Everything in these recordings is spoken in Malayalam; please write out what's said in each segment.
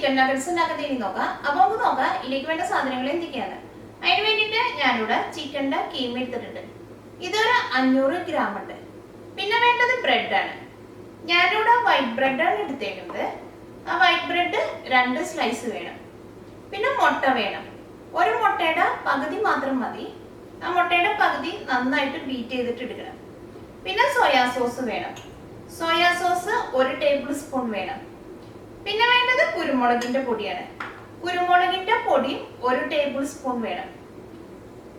ചിക്കൻ നഗറ്റ്സ് ഉണ്ടാക്കുന്നത് ഇനി നോക്കാം. അപ്പോൾ നമുക്ക് നോക്കാം ഇതിലേക്ക് വേണ്ട സാധനങ്ങൾ എന്തൊക്കെയാണ്. അതിന് വേണ്ടിയിട്ട് ഞാനിവിടെ ചിക്കൻ്റെ കീമ എടുത്തിട്ടുണ്ട്. ഇതൊരു 500 ഗ്രാം ഉണ്ട്. പിന്നെ വേണ്ടത് ബ്രെഡാണ്. ഞാനിവിടെ വൈറ്റ് ബ്രെഡാണ് എടുത്തേക്കുന്നത്. ആ വൈറ്റ് ബ്രെഡ് 2 സ്ലൈസ് വേണം. പിന്നെ മുട്ട വേണം. ഒരു മുട്ടയുടെ പകുതി മാത്രം മതി. ആ മുട്ടയുടെ പകുതി നന്നായിട്ട് ബീറ്റ് ചെയ്തിട്ട് എടുക്കണം. പിന്നെ സോയാ സോസ് വേണം. സോയാ സോസ് 1 ടേബിൾ സ്പൂൺ വേണം. പിന്നെ വേണ്ടത് കുരുമുളകിന്റെ പൊടിയാണ്. കുരുമുളകിന്റെ പൊടി 1 ടേബിൾ സ്പൂൺ വേണം.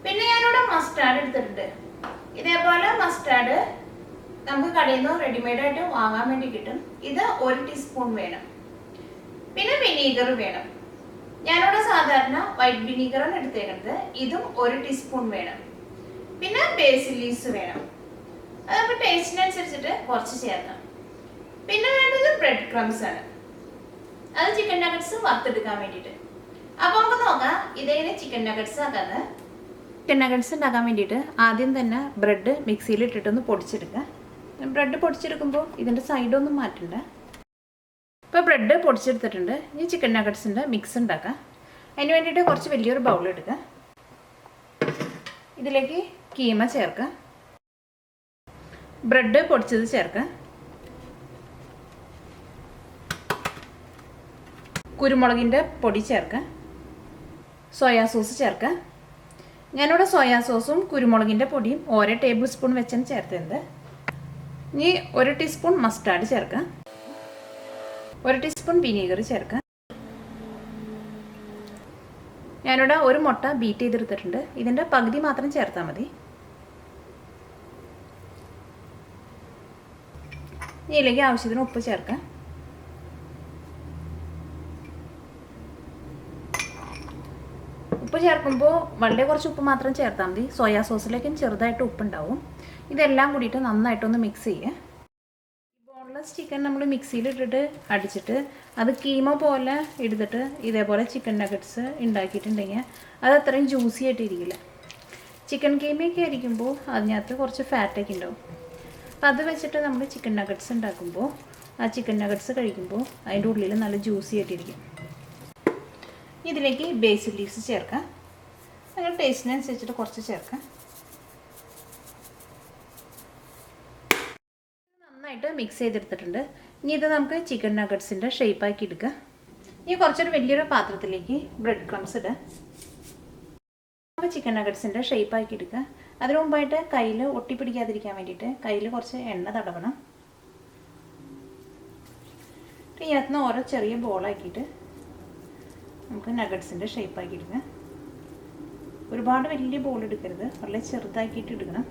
പിന്നെ ഞാനിവിടെ മസ്റ്റാർഡ് എടുത്തിട്ടുണ്ട്. ഇതേപോലെ മസ്റ്റാർഡ് നമുക്ക് കടയിൽ നിന്ന് റെഡിമെയ്ഡ് ആയിട്ട് വാങ്ങാൻ വേണ്ടി കിട്ടും. ഇത് 1 ടീസ്പൂൺ വേണം. പിന്നെ വിനീഗർ വേണം. ഞാനിവിടെ സാധാരണ വൈറ്റ് വിനീഗറാണ് എടുത്തേക്കുന്നത്. ഇതും 1 ടീസ്പൂൺ വേണം. പിന്നെ ബേസിൽ ലീവ്സ് വേണം. അത് നമുക്ക് ടേസ്റ്റിനനുസരിച്ചിട്ട് കുറച്ച് ചേർക്കാം. പിന്നെ വേണ്ടത് ബ്രെഡ് ക്രംസ് ആണ്. അത് ചിക്കൻ നഗറ്റ്സ് വറുത്തെടുക്കാൻ വേണ്ടിയിട്ട്. അപ്പോൾ നമുക്ക് നോക്കാം ഇതെങ്ങനെ ചിക്കൻ നഗറ്റ്സ് ആക്കാന്ന്. ചിക്കൻ നഗറ്റ്സ് ഉണ്ടാക്കാൻ വേണ്ടിയിട്ട് ആദ്യം തന്നെ ബ്രെഡ് മിക്സിയിൽ ഇട്ടിട്ടൊന്ന് പൊടിച്ചെടുക്കുക. ബ്രെഡ് പൊടിച്ചെടുക്കുമ്പോൾ ഇതിൻ്റെ സൈഡൊന്നും മാറ്റണ്ട. ഇപ്പോൾ ബ്രെഡ് പൊടിച്ചെടുത്തിട്ടുണ്ട്. ഈ ചിക്കൻ നഗറ്റ്സിൻ്റെ മിക്സ് ഉണ്ടാക്കാം. അതിന് വേണ്ടിയിട്ട് കുറച്ച് വലിയൊരു ബൗൾ എടുക്കുക. ഇതിലേക്ക് കീമ ചേർക്കുക. ബ്രെഡ് പൊടിച്ചത് ചേർക്കുക. കുരുമുളകിൻ്റെ പൊടി ചേർക്കുക. സോയാ സോസ് ചേർക്കുക. ഞാനിവിടെ സോയാ സോസും കുരുമുളകിൻ്റെ പൊടിയും 1 ടേബിൾ സ്പൂൺ വെച്ചാണ് ചേർത്തത്. ഇനി 1 ടീസ്പൂൺ മസ്റ്റാർഡ് ചേർക്കുക. 1 ടീസ്പൂൺ വിനീഗർ ചേർക്കുക. ഞാനിവിടെ 1 മുട്ട ബീറ്റ് ചെയ്തെടുത്തിട്ടുണ്ട്. ഇതിൻ്റെ പകുതി മാത്രം ചേർത്താൽ മതി. ഇതിലേക്ക് ആവശ്യത്തിന് ഉപ്പ് ചേർക്കുക. ഉപ്പ് ചേർക്കുമ്പോൾ വളരെ കുറച്ച് ഉപ്പ് മാത്രം ചേർത്താൽ മതി. സോയാ സോസിലേക്കും ചെറുതായിട്ട് ഉപ്പുണ്ടാവും. ഇതെല്ലാം കൂടിയിട്ട് നന്നായിട്ടൊന്ന് മിക്സ് ചെയ്യുക. ബോൺലെസ് ചിക്കൻ നമ്മൾ മിക്സിയിലിട്ടിട്ട് അടിച്ചിട്ട് അത് കീമ പോലെ എടുത്തിട്ട് ഇതേപോലെ ചിക്കൻ നഗറ്റ്സ് ഉണ്ടാക്കിയിട്ടുണ്ടെങ്കിൽ അത് അത്രയും ജ്യൂസി ആയിട്ടിരിക്കില്ല. ചിക്കൻ കീമയൊക്കെ ആയിരിക്കുമ്പോൾ അതിനകത്ത് കുറച്ച് ഫാറ്റൊക്കെ ഉണ്ടാവും. അപ്പം അത് വെച്ചിട്ട് നമ്മൾ ചിക്കൻ നഗറ്റ്സ് ഉണ്ടാക്കുമ്പോൾ ആ ചിക്കൻ നഗറ്റ്സ് കഴിക്കുമ്പോൾ അതിൻ്റെ ഉള്ളിൽ നല്ല ജ്യൂസി ആയിട്ടിരിക്കും. ഇതിലേക്ക് ബേസിൽ ലീവ്സ് ചേർക്കാം. നിങ്ങൾ ടേസ്റ്റിനനുസരിച്ചിട്ട് കുറച്ച് ചേർക്കാം. നന്നായിട്ട് മിക്സ് ചെയ്തെടുത്തിട്ടുണ്ട്. ഇനി ഇത് നമുക്ക് ചിക്കൻ നഗറ്റ്സിൻ്റെ ഷേപ്പാക്കി എടുക്കുക. ഇനി കുറച്ചൊരു വലിയൊരു പാത്രത്തിലേക്ക് ബ്രെഡ് ക്രംസ് ഇടുക. നമുക്ക് ചിക്കൻ നഗറ്റ്സിൻ്റെ ഷേപ്പാക്കി എടുക്കുക. അതിനു മുമ്പായിട്ട് കയ്യിൽ ഒട്ടിപ്പിടിക്കാതിരിക്കാൻ വേണ്ടിയിട്ട് കയ്യിൽ കുറച്ച് എണ്ണ തടവണം. ഇതിനകത്ത് നിന്ന് ഓരോ ചെറിയ ബോളാക്കിയിട്ട് നമുക്ക് നഗറ്റ്സിൻ്റെ ഷേപ്പാക്കി എടുക്കാം. ഒരുപാട് വലിയ ബോൾ എടുക്കരുത്, വളരെ ചെറുതാക്കിയിട്ട് എടുക്കണം.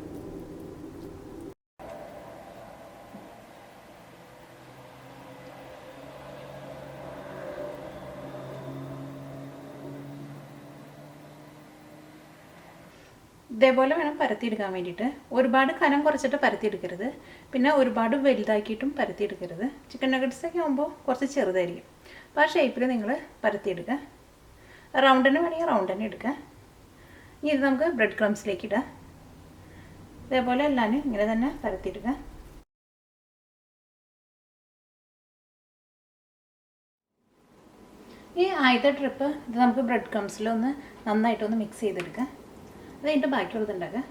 ഇതേപോലെ വേണം പരത്തിയെടുക്കാൻ വേണ്ടിയിട്ട്. ഒരുപാട് കനം കുറച്ചിട്ട് പരത്തിയെടുക്കരുത്, പിന്നെ ഒരുപാട് വലുതാക്കിയിട്ടും പരത്തിയെടുക്കരുത്. ചിക്കൻ നഗറ്റ്സൊക്കെ ആകുമ്പോൾ കുറച്ച് ചെറുതായിരിക്കും. അപ്പോൾ ആ ഷേപ്പിൽ നിങ്ങൾ പരത്തിയെടുക്കുക. റൗണ്ടിന് വേണമെങ്കിൽ റൗണ്ട് തന്നെ എടുക്കുക. ഇനി ഇത് നമുക്ക് ബ്രെഡ് ക്രംസിലേക്ക് ഇടാം. ഇതേപോലെ എല്ലാവരും ഇങ്ങനെ തന്നെ പരത്തിയെടുക്കുക. ഈ ആദ്യത്തെ ട്രിപ്പ് ഇത് നമുക്ക് ബ്രെഡ് ക്രംസിലൊന്ന് നന്നായിട്ടൊന്ന് മിക്സ് ചെയ്തെടുക്കുക. അത് കഴിഞ്ഞിട്ട് ബാക്കിയുള്ളത് ഉണ്ടാക്കുക.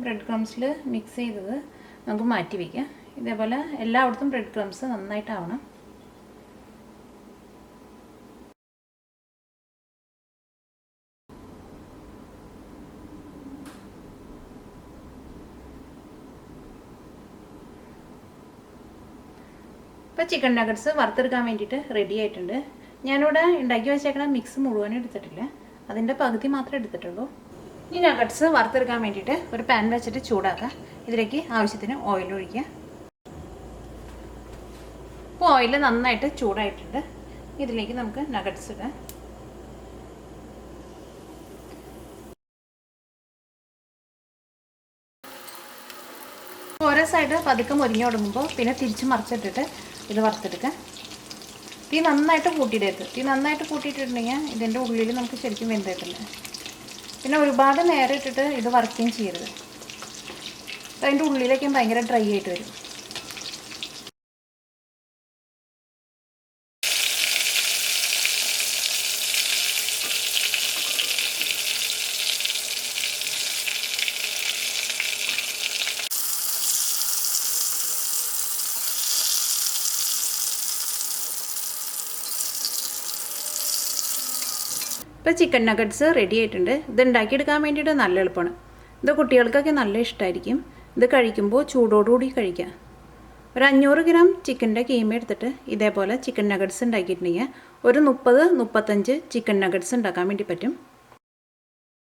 ബ്രെഡ് ക്രംസിൽ മിക്സ് ചെയ്തത് നമുക്ക് മാറ്റി വയ്ക്കാം. ഇതേപോലെ എല്ലായിടത്തും ബ്രെഡ് ക്രംസ് നന്നായിട്ടാവണം. ഇപ്പോൾ ചിക്കൻ നഗറ്റ്സ് വറുത്തെടുക്കാൻ വേണ്ടിയിട്ട് റെഡി ആയിട്ടുണ്ട്. ഞാനിവിടെ ഉണ്ടാക്കി വെച്ചേക്കണ മിക്സ് മുഴുവനും എടുത്തിട്ടില്ല, അതിൻ്റെ പകുതി മാത്രമേ എടുത്തിട്ടുള്ളൂ. ഈ നഗറ്റ്സ് വറുത്തെടുക്കാൻ വേണ്ടിയിട്ട് ഒരു പാൻ വെച്ചിട്ട് ചൂടാക്കുക. ഇതിലേക്ക് ആവശ്യത്തിന് ഓയിൽ ഒഴിക്കുക. ഇപ്പോൾ ഓയിൽ നന്നായിട്ട് ചൂടായിട്ടുണ്ട്. ഇതിലേക്ക് നമുക്ക് നഗറ്റ്സ് ഇടാം. ഓരോ സൈഡ് പതുക്കെ മുരിഞ്ഞു തുടങ്ങുമ്പോൾ പിന്നെ തിരിച്ച് മറിച്ചിട്ടിട്ട് ഇത് വറുത്തെടുക്കുക. തീ നന്നായിട്ട് കൂട്ടിയിടരുത്. തീ നന്നായിട്ട് കൂട്ടിയിട്ടുണ്ടെങ്കിൽ ഇതിൻ്റെ ഉള്ളിൽ നമുക്ക് ശരിക്കും വെന്തിട്ടില്ല. പിന്നെ ഒരുപാട് നേരം ഇട്ടിട്ട് ഇത് വറുക്കുകയും ചെയ്യരുത്. അതിൻ്റെ ഉള്ളിലേക്കും ഭയങ്കര ഡ്രൈ ആയിട്ട് വരും. ഇപ്പോൾ ചിക്കൻ നഗറ്റ്സ് റെഡി ആയിട്ടുണ്ട്. ഇത് ഉണ്ടാക്കിയെടുക്കാൻ വേണ്ടിയിട്ട് നല്ല എളുപ്പമാണ്. ഇത് കുട്ടികൾക്കൊക്കെ നല്ല ഇഷ്ടമായിരിക്കും. ഇത് കഴിക്കുമ്പോൾ ചൂടോടുകൂടി കഴിക്കാം. ഒരു 500 ഗ്രാം ചിക്കൻ്റെ കീമ എടുത്തിട്ട് ഇതേപോലെ ചിക്കൻ നഗറ്റ്സ് ഉണ്ടാക്കിയിട്ടുണ്ടെങ്കിൽ ഒരു 30-35 ചിക്കൻ നഗറ്റ്സ് ഉണ്ടാക്കാൻ വേണ്ടി പറ്റും.